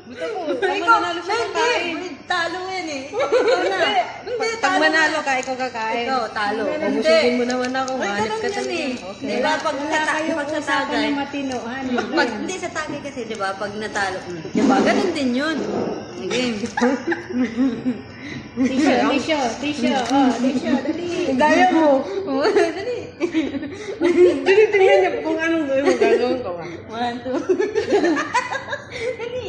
Buta ko, pag mananalo siya kakain. Talo yan eh. Pag manalo ka, ikaw kakain. Ikaw, talo. Ubusugin mo naman ako. Ay, Mahanap ganun ka yan talaga. eh. Okay. Di ba, pag nagsasagay. matinoan. Hindi sa tagay kasi, di ba, pag natalo. Di ba, ganun din yun. Game. Tisyo, dali. Gaya mo. Dali. Tinitingnan niya kung anong gawin mo. Gagawin ko. 1, 2. Dali.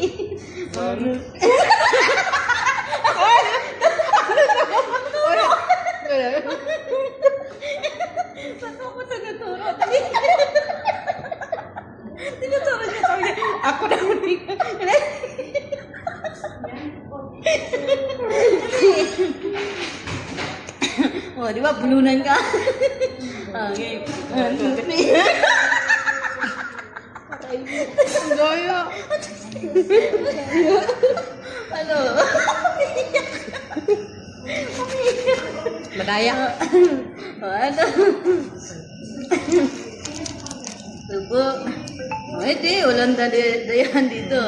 Ba't ako tagaturo? Dali. Tinuturo niya sa akin. Ako na huli. Oh, di ba? Bulunan ka. Okay. Gaya. Ano? Madaya. Oh, ano? Tubo. Oh, hindi. Walang dayan dito.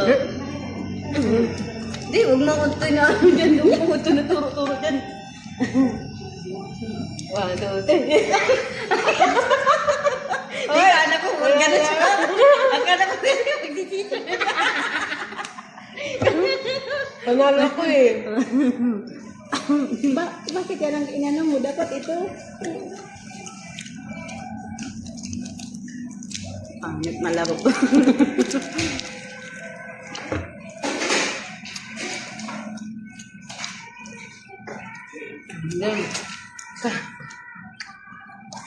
Hindi, huwag mo kong tinalo dyan. Huwag mo kong tinuturo-turo dyan. 1, 2, 3. Hindi, anak ko, huwag ka na siya. Akala ko kasi magsisisi. Panalo ko eh. Bakit yan ang inano mo? Dapat ito. Pangit malaro.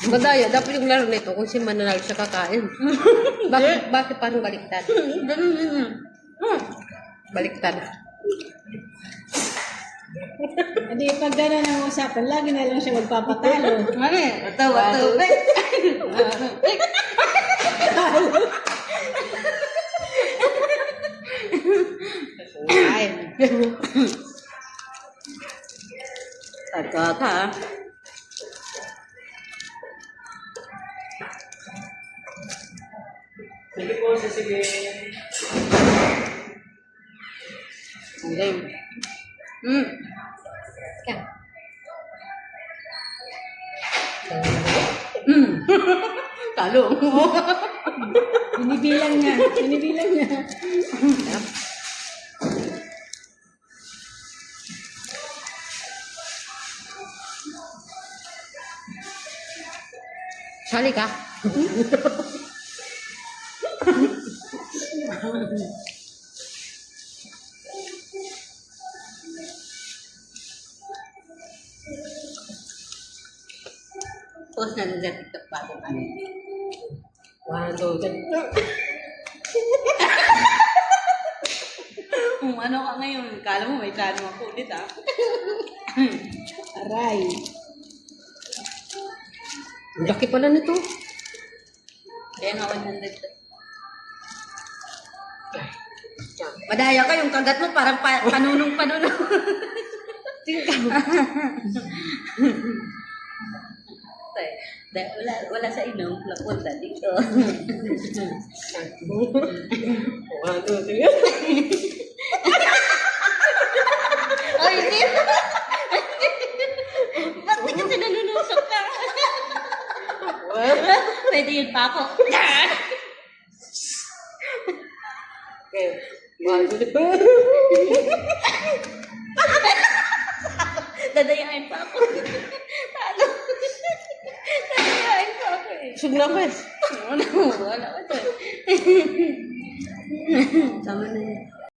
Madaya, dapat yung laro nito kung si mananalo siya kakain. Bakit parang baliktad? Ganun din yun. Baliktad. Hindi, pag gano'n ang usapan, lagi na lang siya magpapatalo. Ano eh? Tawa. Ay. Tawa ka. Sige po, sige. Game. Yan. Talo. Binibilang niya. Sali ka. Post na sa TikTok pa ako. 1, 2, 3. Kung ano ka ngayon, kala mo may tanong ako ulit ah. Aray. Ang laki pala nito. Kaya nga 100. Madaya ka yung kagat mo parang panunong-panunong. Wala sa inom, lapunta dito. 1, 2, 3. Ay, hindi. Ba't di kasi nanunusok ka? Pwede yun pa ako. Okay. 1, 2, 3. Dadayain pa ako. Talo. Dadayain pa ako eh. Sug na quest. Wala ko to. Tama na yun.